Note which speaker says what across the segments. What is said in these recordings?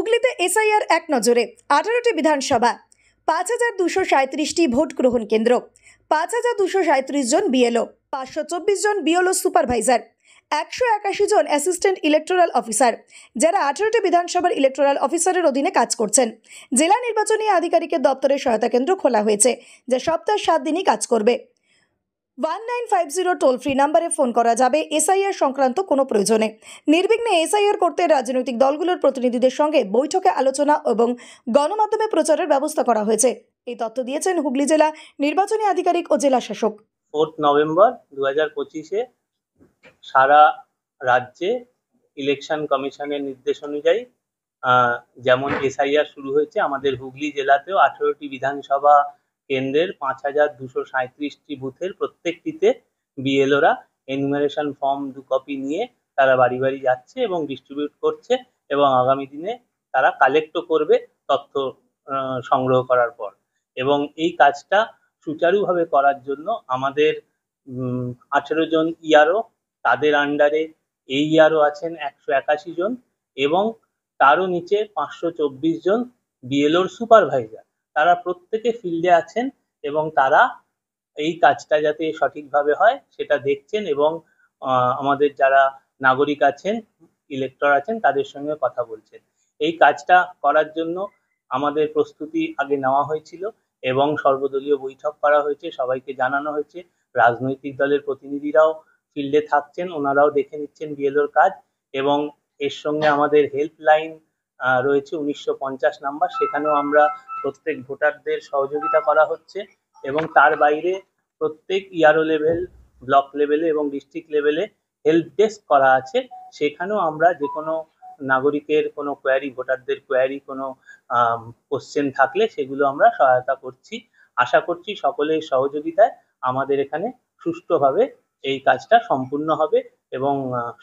Speaker 1: হুগলিতে এসআইআর এক নজরে 18টি বিধানসভা 5237টি ভোট গ্রহণ কেন্দ্র 5237 জন বিএলও 524 জন বিএলও সুপারভাইজার 181 জন অ্যাসিস্ট্যান্ট ইলেকটোরাল অফিসার যারা 18টি বিধানসভার ইলেকটোরাল অফিসারের অধীনে কাজ করছেন। জেলা নির্বাচনী আধিকারিকের দপ্তরের সহায়তা কেন্দ্র খোলা হয়েছে যা সপ্তাহে 7 দিনই কাজ করবে। 1950 টোল ফ্রি নাম্বারে ফোন করা যাবে এসআইআর সংক্রান্ত কোনো প্রয়োজনে। নির্বিঘ্নে এসআইআর করতে রাজনৈতিক দলগুলোর প্রতিনিধিদের সঙ্গে বৈঠকে আলোচনা এবং গণমাধ্যমে প্রচারের ব্যবস্থা করা হয়েছে। এই তথ্য দিয়েছেন হুগলি জেলা নির্বাচনী আধিকারিক ও জেলা শাসক।
Speaker 2: 4 নভেম্বর 2025-এ সারা রাজ্যে ইলেকশন কমিশনের নির্দেশ অনুযায়ী যেমন এসআইআর শুরু হয়েছে, আমাদের হুগলি জেলাতেও 18টি বিধানসভা কেন্দ্রের 5237টি বুথের প্রত্যেকটিতে বিএলওরা এনুমারেশন ফর্ম 2 কপি নিয়ে তারা বাড়ি বাড়ি যাচ্ছে এবং ডিস্ট্রিবিউট করছে এবং আগামী দিনে তারা কালেক্টও করবে তথ্য সংগ্রহ করার পর। এবং এই কাজটা সুচারুভাবে করার জন্য আমাদের 18 জন ইআরও, তাদের আন্ডারে এই ইআরও আছেন 181 জন এবং তারও নিচে 524 জন বিএলওর সুপারভাইজার। তারা প্রত্যেকে ফিল্ডে আছেন এবং তারা এই কাজটা যাতে সঠিকভাবে হয় সেটা দেখছেন এবং আমাদের যারা নাগরিক আছেন, ইলেক্টর আছেন, তাদের সঙ্গে কথা বলছেন। এই কাজটা করার জন্য আমাদের প্রস্তুতি আগে নেওয়া হয়েছিল এবং সর্বদলীয় বৈঠক করা হয়েছে, সবাইকে জানানো হয়েছে। রাজনৈতিক দলের প্রতিনিধিরাও ফিল্ডে থাকছেন, ওনারাও দেখে নিচ্ছেন বিএলওর কাজ এবং এর সঙ্গে আমাদের হেল্পলাইন রয়েছে 1950 নাম্বার, সেখানেও আমরা প্রত্যেক ভোটারদের সহযোগিতা করা হচ্ছে এবং তার বাইরে প্রত্যেক ইআরও লেভেল, ব্লক লেভেলে এবং ডিস্ট্রিক্ট লেভেলে হেল্প ডেস্ক করা আছে। সেখানেও আমরা যে কোনো নাগরিকের কোনো কোয়ারি, ভোটারদের কোয়ারি, কোনো কোশ্চেন থাকলে সেগুলো আমরা সহায়তা করছি। আশা করছি সকলের সহযোগিতায় আমাদের এখানে সুষ্ঠুভাবে এই কাজটা সম্পূর্ণ হবে এবং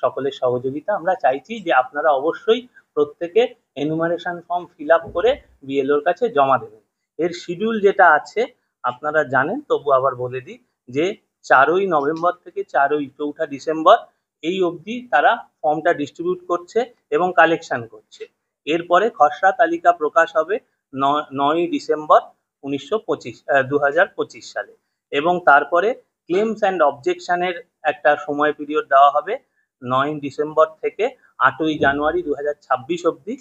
Speaker 2: সকলের সহযোগিতা আমরা চাইছি যে আপনারা অবশ্যই প্রত্যেকে এনুমারেশন ফর্ম ফিল আপ করে বিএলওর কাছে জমা দেবেন। এর শিডিউল যেটা আছে আপনারা জানেন, তবু আবার বলে দিই যে 4ই নভেম্বর থেকে 4ই ডিসেম্বর এই অবধি তারা ফর্মটা ডিস্ট্রিবিউট করছে এবং কালেকশন করছে। এরপরে খসড়া তালিকা প্রকাশ হবে 9ই ডিসেম্বর 2025 সালে এবং তারপরে ক্লেমস অ্যান্ড অবজেকশনের একটা সময় পিরিয়ড দেওয়া হবে 9ই ডিসেম্বর থেকে 8ই জানুয়ারি 2026 অবধি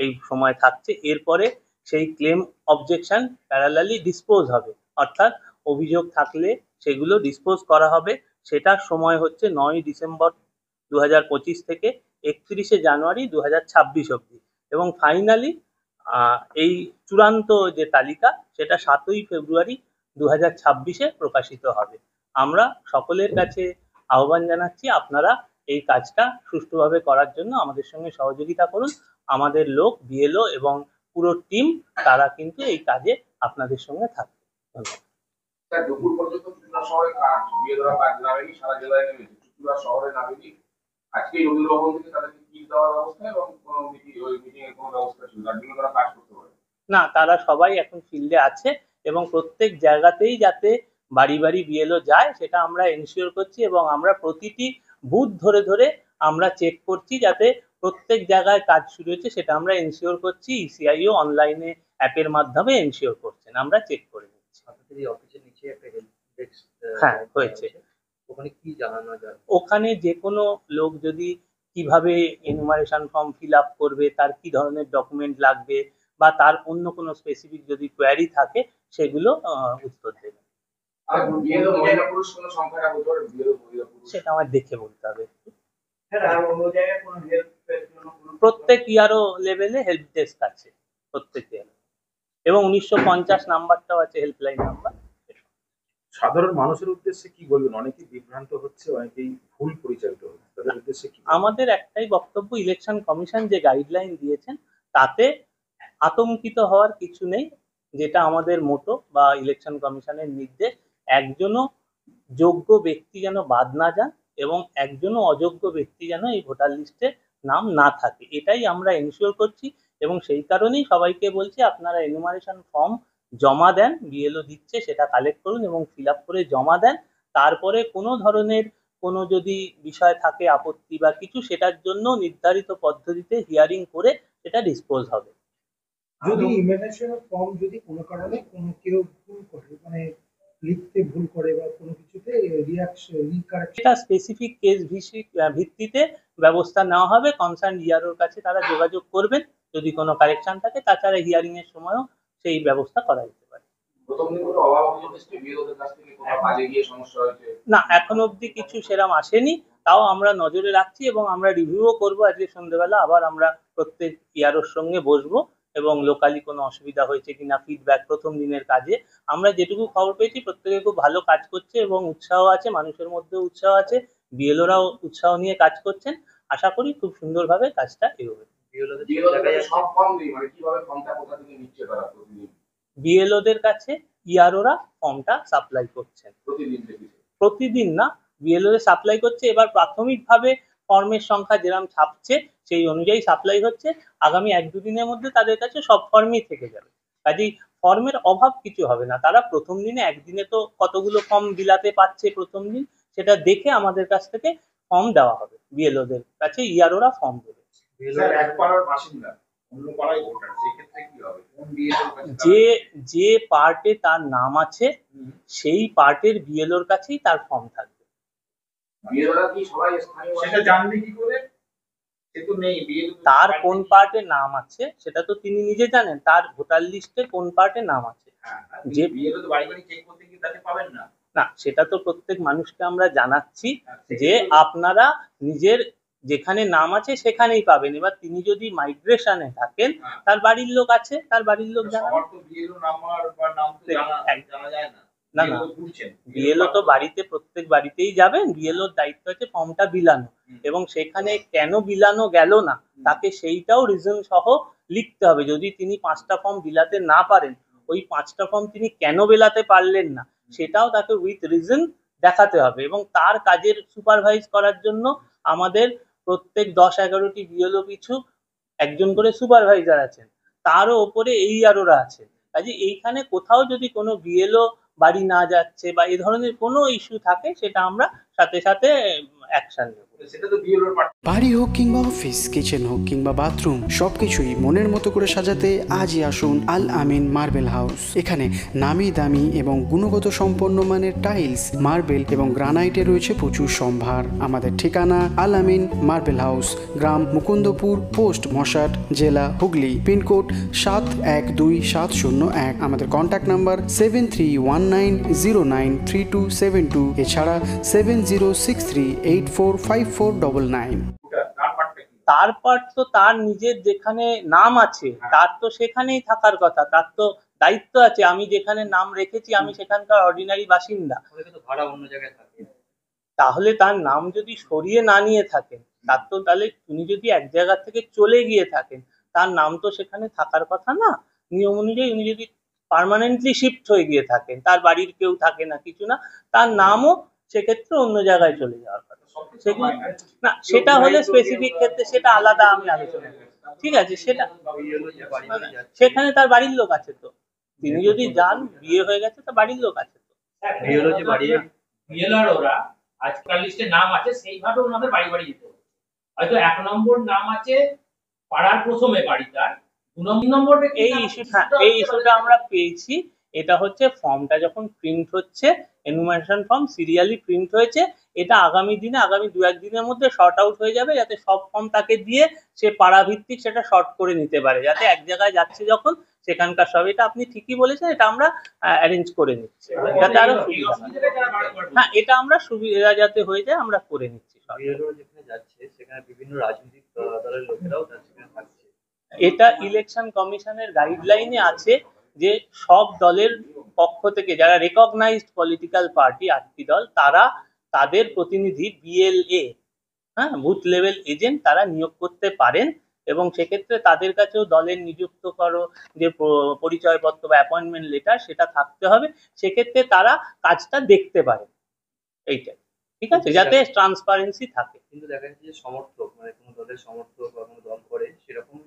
Speaker 2: এই সময় থাকছে। এরপরে সেই ক্লেম অবজেকশন প্যারালালি ডিসপোজ হবে, অর্থাৎ অভিযোগ থাকলে সেগুলো ডিসপোজ করা হবে। সেটার সময় হচ্ছে 9ই ডিসেম্বর 2025 থেকে 31শে জানুয়ারি 2026 অবধি এবং ফাইনালি এই চূড়ান্ত যে তালিকা সেটা 7ই ফেব্রুয়ারি 2026-এ প্রকাশিত হবে। আমরা সকলের কাছে আহ্বান জানাচ্ছি আপনারা এই কাজটা সুষ্ঠুভাবে করার জন্য আমাদের সঙ্গে সহযোগিতা করুন। আমাদের লোক, বিএলও এবং পুরো টিম তারা কিন্তু এই কাজে আপনাদের সঙ্গে থাকবে। ধন্যবাদ।
Speaker 3: দুপুর পর্যন্ত চুচুড়া শহরে কাজ বিএলওরা কাজ নামেনি, সারা জেলায় নেমেছে, চুচুড়া শহরে নামেনি। আজকে রবীন্দ্র ভবন থেকে তাদেরকে কি দেওয়ার ব্যবস্থা এবং কোনো মিটিং এর কোনো ব্যবস্থা ছিল তার জন্য তারা কাজ করতে পারে
Speaker 2: না? তারা সবাই এখন ফিল্ডে আছে এবং প্রত্যেক জায়গাতেই যাতে বাড়ি বাড়ি বিএলও যায় সেটা আমরা এনশিওর করছি এবং আমরা প্রতিটি বুথ ধরে ধরে আমরা চেক করছি যাতে প্রত্যেক জায়গায় কাজ শুরু হয়েছে সেটা আমরা এনশিওর করছি। ইসিআইও অনলাইনে অ্যাপের মাধ্যমে এনশিওর করছেন, আমরা চেক করে নিচ্ছি।
Speaker 4: অফিসের নিচে একটা হেল্প ডেস্ক
Speaker 2: হয়েছে,
Speaker 4: ওখানে কি জানানো যায়?
Speaker 2: ওখানে যে কোনো লোক যদি কিভাবে এনুমারেশন ফর্ম ফিল আপ করবে, তার কি ধরনের ডকুমেন্ট লাগবে বা তার অন্য কোনো স্পেসিফিক যদি কোয়ারি থাকে সেগুলো উত্তর দেবে। সেটা আমার দেখে বলতে হবে। প্রত্যেক ইআরও লেভেলে হেল্প ডেস্ক আছে প্রত্যেক ইআরও এবং 1950 নাম্বারটাও আছে হেল্পলাইন নাম্বার।
Speaker 5: সাধারণ মানুষের উদ্দেশ্যে কি বলবেন? অনেকেই বিভ্রান্ত হচ্ছে, অনেকেই ভুল পরিচালিত হচ্ছে, তাদের উদ্দেশ্যে কি?
Speaker 2: আমাদের একটাই বক্তব্য, ইলেকশন কমিশন যে গাইডলাইন দিয়েছেন তাতে আতঙ্কিত হওয়ার কিছু নেই। যেটা আমাদের মোটো বা ইলেকশন কমিশনের নির্দেশ, একজনও যোগ্য ব্যক্তি যেন বাদ না যান এবং একজনও অযোগ্য ব্যক্তি যেন এই ভোটার লিস্টে নাম না থাকে, এটাই আমরা এনশিওর করছি এবং সেই কারণেই সবাইকে বলছি আপনারা এনুমারেশন ফর্ম জমা দেন, বিএলও দিচ্ছে সেটা কালেক্ট করুন এবং ফিল আপ করে জমা দেন। তারপরে কোনো ধরনের কোনো যদি বিষয় থাকে আপত্তি বা কিছু, সেটার জন্য নির্ধারিত পদ্ধতিতে হিয়ারিং করে সেটা ডিসপোজ হবে।
Speaker 6: যদি ইমিগ্রেশন ফর্ম যদি কোনো কারণে কোনো কেউ ভুল করে, মানে লিখতে ভুল করে বা কোনো কিছুতে রিকারেকশন,
Speaker 2: এটা স্পেসিফিক কেস ভিত্তিতে ব্যবস্থা নেওয়া হবে। কনসার্ন ইআরওর কাছে তারা যোগাযোগ করবেন যদি কোনো কারেকশন থাকে, তাছাড়া হিয়ারিং এর সময়ও সেই ব্যবস্থা করা যেতে পারে।
Speaker 3: প্রথম দিন কোনো অভাব অভিযোগ এসেছে বিএলওদের কাছ থেকে, কোনো কাজে গিয়ে সমস্যা হয়েছে?
Speaker 2: না, এখন অবধি কিছু সেরকম আসেনি, তাও আমরা নজরে রাখছি এবং আমরা রিভিউও করবো। আজকে সন্ধ্যেবেলা আবার আমরা প্রত্যেক ইয়ারোর সঙ্গে বসবো এবং লোকালি কোনো অসুবিধা হয়েছে কিনা ফিডব্যাক প্রথম দিনের কাজে। আমরা যেটুকু খবর পেয়েছি প্রত্যেকে খুব ভালো কাজ করছে এবং উৎসাহ আছে, মানুষের মধ্যেও উৎসাহ আছে, বিএলওরাও উৎসাহ নিয়ে কাজ করছেন। আশা করি খুব সুন্দরভাবে কাজটা এগোবে।
Speaker 3: সব ফর্ম নেই, মানে কিভাবে ফর্মটা কোথা থেকে নিচ্ছে তারা প্রতিদিন?
Speaker 2: বিএলওদের কাছে ইআরওরা ফর্মটা সাপ্লাই করছেন প্রতিদিন না, বিএলও সাপ্লাই করছে। এবার প্রাথমিকভাবে ফর্মের সংখ্যা যেরকম ছাপছে সেই অনুযায়ী সাপ্লাই হচ্ছে। আগামী 1-2 দিনের মধ্যে তাদের কাছে সব ফর্মই থেকে যাবে, কাজেই ফর্মের অভাব কিছু হবে না। তারা প্রথম দিনে একদিনে তো কতগুলো ফর্ম বিলাতে পাচ্ছে প্রথম দিন, সেটা দেখে আমাদের কাছ থেকে ফর্ম দেওয়া হবে। বিএলওদের কাছে ইআরওরা ফর্ম দেবে।
Speaker 3: এক পাড়ার বাসিন্দা অন্য পাড়ায় ভোটার, সেই ক্ষেত্রে কি হবে? কোন বিএলওর কাছে?
Speaker 2: যে পার্টে তার নাম আছে সেই পার্টের বিএলওর কাছেই তার ফর্ম থাকবে।
Speaker 3: বিএলওরা কি সবাই স্থানীয়? সেটা জানবে কি করে? সে তো নেই বিএলও।
Speaker 2: তার কোন পার্টে নাম আছে সেটা তো তিনি নিজে জানেন, তার ভোটার লিস্টে কোন পার্টে নাম আছে।
Speaker 3: যে বিএলও তো বাড়ি বাড়ি চেক করতে গিয়ে তাকে পাবেন না।
Speaker 2: না, সেটা তো প্রত্যেক মানুষকে আমরা জানাচ্ছি যে আপনারা নিজের যেখানে নাম আছে সেখানেই পাবেন। এবার তিনি যদি মাইগ্রেশনে থাকেন, তার বাড়ির লোক আছে, তার বাড়ির লোক জানাবেন। না না, বিএলও তো বাড়িতে প্রত্যেক বাড়িতেই যাবেন, বিএলওর দায়িত্ব আছে ফর্মটা বিলানো এবং সেখানে কেন বিলানো গেল না তাকে সেইটাও রিজন সহ লিখতে হবে। যদি তিনি 5টা ফর্ম বিলাতে না পারেন, ওই 5টা ফর্ম তিনি কেন বেলাতে পারলেন না সেটাও তাকে উইথ রিজন দেখাতে হবে। এবং তার কাজের সুপারভাইজ করার জন্য আমাদের প্রত্যেক 10-11টি বিএলও পিছু একজন করে সুপারভাইজার আছেন, তারও ওপরে এইআরওরা আছে। কাজে এইখানে কোথাও যদি কোনো বিএলও বাড়ি না যাচ্ছে বা এই ধরনের কোনো ইস্যু থাকে, সেটা আমরা সাথে সাথে অ্যাকশন নেব।
Speaker 7: বাড়ি হোক কিংবা অফিস, কিচেন হোক কিংবা বাথরুম, সবকিছুই মনের মতো করে সাজাতে আজই আসুন আল আমিন মার্বেল হাউস। এখানে নামি দামি এবং গুণগত সম্পন্ন মানের টাইলস, মার্বেল এবং গ্রানাইটে রয়েছে প্রচুর সম্ভার। আমাদের ঠিকানা আল আমিন মার্বেল হাউস, গ্রাম মুকুন্দপুর, পোস্ট মশাট, জেলা হুগলি, পিনকোড 712701। আমাদের কন্ট্যাক্ট নাম্বার 7319093272, এছাড়া 7063845499।
Speaker 2: তার পার্ট তো তার নিজের যেখানে নাম আছে তার তো সেখানেই থাকার কথা, তার তো দায়িত্ব আছে। আমি যেখানে নাম রেখেছি আমি সেখানকার অর্ডিনারি বাসিন্দা,
Speaker 4: ভাড়া অন্য জায়গায় থাকে,
Speaker 2: তাহলে তার নাম যদি সরিয়ে না নিয়ে থাকেন, তার তো তাহলে উনি যদি এক জায়গা থেকে চলে গিয়ে থাকেন, তার নাম তো সেখানে থাকার কথা না। নিয়ম অনুযায়ী উনি যদি পার্মানেন্টলি শিফট হয়ে গিয়ে থাকেন, তার বাড়ির কেউ থাকে না, কিছু না, তার নামও সেক্ষেত্রে অন্য জায়গায় চলে যাওয়ার কথা। না, সেটা হলে স্পেসিফিক ক্ষেত্রে সেটা আলাদা আমি আলোচনা করি, ঠিক আছে। সেটা সেখানে তার বাড়ির লোক আছে, তো তিনি যদি যান, বিয়ে হয়ে গেছে, তার বাড়ির লোক আছে তো।
Speaker 8: বিএলআরওরা আজকাল লিস্টে নাম আছে, সেইভাবে ওনাদের বাড়ি বাড়ি যেতে হবে। হয়তো 1 নম্বর নাম আছে পাড়ার প্রথমে বাড়িটার, 2 নম্বর
Speaker 2: এই ইস্যুটা আমরা পেয়েছি। এটা হচ্ছে ফর্মটা যখন প্রিন্ট হচ্ছে, এনুমারেশন ফর্ম সিরিয়ালি প্রিন্ট হয়েছে, এটা আগামী 2-1 দিনের মধ্যে শর্ট আউট হয়ে যাবে, যাতে সব ফর্ম তাকে দিয়ে সে পাড়া ভিত্তিক সেটা শর্ট করে নিতে পারে, যাতে এক জায়গায় যাচ্ছে যখন সেখানকার সব। এটা আপনি ঠিকই বলেছেন, এটা আমরা অ্যারেঞ্জ করে নিচ্ছি যাতে আরো সুবিধা হয়। হ্যাঁ, এটা আমরা সুবিধা যাতে হয়ে যায় আমরা করে নিচ্ছি।
Speaker 4: যেখানে যাচ্ছে সেখানে বিভিন্ন রাজনৈতিক দলের লোকেরাও সেখানে থাকছে।
Speaker 2: এটা ইলেকশন কমিশনের গাইডলাইনে আছে যে সব দলের পক্ষ থেকে যারা রেকগনাইজড পলিটিক্যাল পার্টি, 8টি দল, তারা তাদের প্রতিনিধি বিএলএ, বুথ লেভেল এজেন্ট, তারা নিয়োগ করতে পারেন এবং সেক্ষেত্রে তাদের কাছেও দলের নিযুক্ত করো যে পরিচয়পত্র বা অ্যাপয়েন্টমেন্ট লেটার সেটা থাকতে হবে। সেক্ষেত্রে তারা কাজটা দেখতে পারে, এইটা ঠিক আছে, যাতে ট্রান্সপারেন্সি থাকে।
Speaker 4: কিন্তু দেখা যাচ্ছে যে সমর্থক, মানে কোনো দলের সমর্থক বা কোনো দল করে সেরকম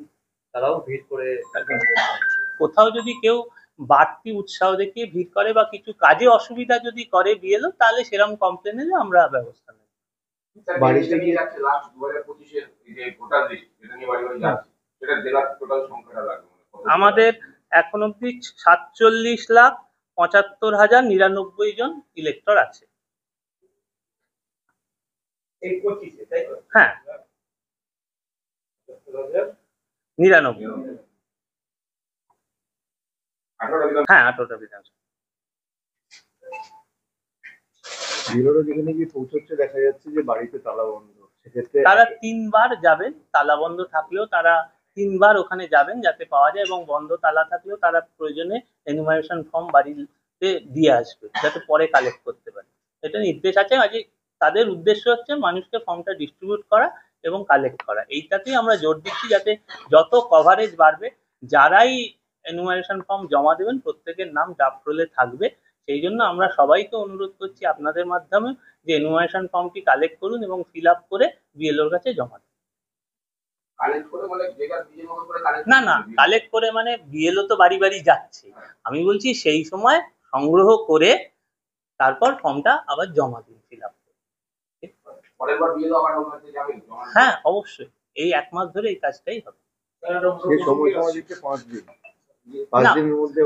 Speaker 4: তারাও ভিড় করে,
Speaker 2: কোথাও যদি কেউ বাড়তি উৎসাহ দেখিয়ে ভিড় করে বা কিছু কাজে অসুবিধা যদি করে বিএলও, তাহলে সেরকম কমপ্লেন এলে আমরা ব্যবস্থা নেব।
Speaker 3: বাড়িতে গিয়ে যাচ্ছে লাস্ট 2025-এর যে ভোটার লিস্ট, যেটা নিয়ে বাড়ি বাড়ি যাচ্ছে, সেটা জেলার টোটাল সংখ্যাটা লাগবে?
Speaker 2: আমাদের এখন অব্দি 47,75,099 জন ইলেক্টর আছে।
Speaker 4: এই 25-এ, তাই তো?
Speaker 2: হ্যাঁ, 99। হ্যাঁ, 18টা বিধানসভা।
Speaker 9: যেখানে গিয়ে পৌঁছচ্ছে দেখা যাচ্ছে যে বাড়িতে তালা বন্ধ, সেক্ষেত্রে
Speaker 2: তারা 3 বার যাবেন, তালা বন্ধ থাকলেও তারা 3 বার ওখানে যাবেন যাতে পাওয়া যায়, এবং বন্ধ তালা থাকলেও তারা প্রয়োজনে এনুমারেশন ফর্ম বাড়িতে দিয়ে আসবে যাতে পরে কালেক্ট করতে পারে। এটা নির্দেশ আছে। আজ তাদের উদ্দেশ্য হচ্ছে মানুষকে ফর্মটা ডিস্ট্রিবিউট করা এবং কালেক্ট করা। এইটাতেই আমরা জোর দিচ্ছি যাতে যত কভারেজ বাড়বে, যারাই এনুমারেশন ফর্ম জমা দেবেন প্রত্যেকের নাম ড্রাফট রোলে থাকবে। সেই জন্য আমরা সবাইকে অনুরোধ করছি আপনাদের মাধ্যমে যে এনুমারেশন ফর্মটি কালেক্ট করুন এবং ফিল আপ করে বিএলওর কাছে জমা দিন। না না, কালেক্ট করে মানে বিএলও তো বাড়ি বাড়ি যাচ্ছে, আমি বলছি সেই সময় সংগ্রহ করে তারপর ফর্মটা আবার জমা দিন, ফিল আপ করে। হ্যাঁ, অবশ্যই এই 1 মাস ধরে এই কাজটাই হবে।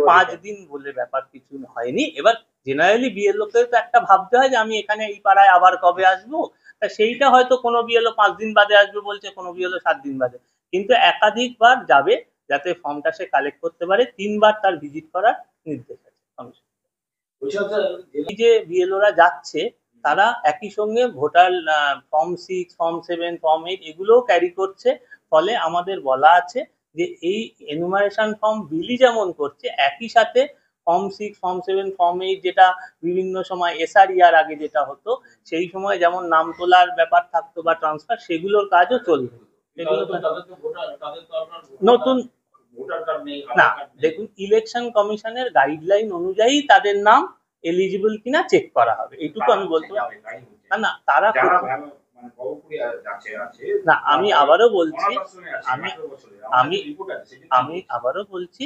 Speaker 2: 5 দিন বলে ব্যাপার কিছু হয়নি। এবার জেনারেলি বিএলও কে তো একটা ভাবতে হয় যে আমি এখানে এই পাড়ায় আবার কবে আসবো, তা সেইটা হয়তো কোনো বিএলও 5 দিন বাদে আসবে বলছে, কোনো বিএলও 7 দিন বাদে, কিন্তু একাধিকবার যাবে যাতে ফর্মটা সে কালেক্ট করতে পারে। 3 বার তার ভিজিট করার নির্দেশ আছে। এই যে বিএলওরা যাচ্ছে তারা একই সঙ্গে ভোটার ফর্ম 6, ফর্ম 7, ফর্ম 8 এগুলোও ক্যারি করছে। ফলে আমাদের বলা আছে যে এই এনুমারেশন ফর্ম বিলি যেমন করছে, একই সাথে ফর্ম 6, ফর্ম 7, ফর্ম 8 যেটা বিভিন্ন সময় এসআরইআর আগে যেটা হতো সেই সময় যেমন নাম তোলার ব্যাপার থাকতো বা ট্রান্সফার, সেগুলোর কাজও চলবে। নতুন না, দেখুন ইলেকশন কমিশনের গাইডলাইন অনুযায়ী তাদের নাম এলিজিবল কিনা চেক করা হবে, এইটুকু আমি বলতে পারি। না তারা না, আমি আবারও বলছি, আমি আবারও বলছি,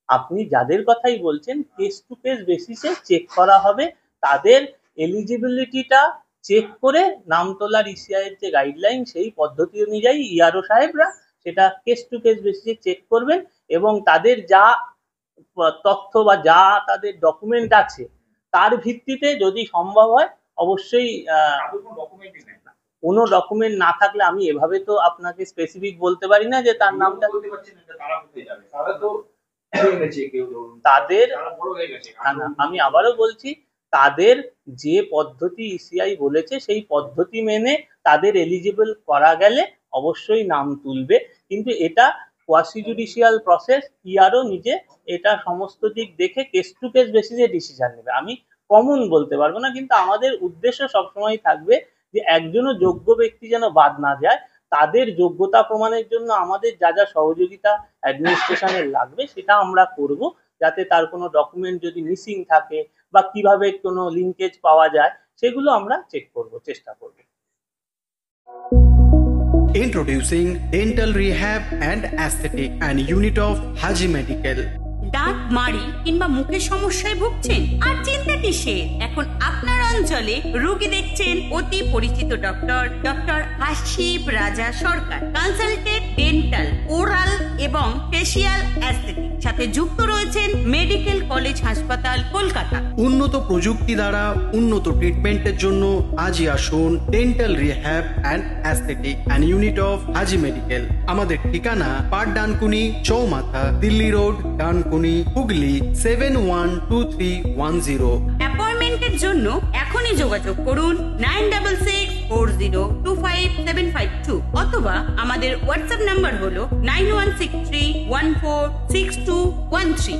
Speaker 2: আপনি যাদের কথাই বলছেন কেস টু কেস বেসিসে চেক করা হবে। তাদের এলিজিবিলিটিটা চেক করে নাম তোলার ইসিআই এর যে গাইডলাইন সেই পদ্ধতি অনুযায়ী ইআরও সাহেবরা সেটা কেস টু কেস বেসিসে চেক করবেন, এবং তাদের যা তথ্য বা যা তাদের ডকুমেন্ট আছে তার ভিত্তিতে যদি সম্ভব হয় অবশ্যই। কোনো ডকুমেন্ট না থাকলে আমি এভাবে তো আপনাকে স্পেসিফিক বলতে পারি না যে তার নামটা তাদের। আমি আবারও বলছি, তাদের যে পদ্ধতি ইসিআই বলেছে সেই পদ্ধতি মেনে তাদের এলিজিবল করা গেলে অবশ্যই নাম তুলবে, কিন্তু এটা কোয়াসি জুডিশিয়াল প্রসেস। ইআরও নিজে এটা সমস্ত দিক দেখে কেস টু কেস বেসিসে ডিসিশন নেবে। আমি কমন বলতে পারবো না, কিন্তু আমাদের উদ্দেশ্য সবসময় থাকবে যে একজনও যোগ্য ব্যক্তি যেন বাদ না যায়। তাদের যোগ্যতা প্রমাণের জন্য আমাদের যা যা সহযোগিতা অ্যাডমিনিস্ট্রেশনের লাগবে সেটা আমরা করব, যাতে তার কোনো ডকুমেন্ট যদি মিসিং থাকে বা কিভাবে কোনো লিঙ্কেজ পাওয়া যায় সেগুলো আমরা চেক করব, চেষ্টা করব।
Speaker 7: Introducing Dental Rehab and Aesthetic and Unit of Haji Medical.
Speaker 10: দাঁত মাড়ি কিংবা মুখের সমস্যায় ভুগছেন? আর চিন্তা কিসের? এখন আপনার অঞ্চলে রোগী দেখছেন অতি পরিচিত ডক্টর হাসিব রাজা সরকার। কনসালটেন্ট ডেন্টাল, ওরাল এবং ফেসিয়াল অ্যাস্থেটিক, সাথে যুক্ত রয়েছেন মেডিকেল কলেজ হাসপাতাল কলকাতা।
Speaker 7: উন্নত প্রযুক্তি দ্বারা উন্নত ট্রিটমেন্টের জন্য আজই আসুন dental rehab and aesthetic and unit of Haji medical. আমাদের ঠিকানা পাট ডানকুনি চৌমাথা, দিল্লি রোড, ডানকুনি, হুগলি 712310।
Speaker 10: অ্যাপয়েন্টমেন্টের জন্য এখনই যোগাযোগ করুন 9640257552 অথবা আমাদের হোয়াটসঅ্যাপ নাম্বার হলো 9163146213।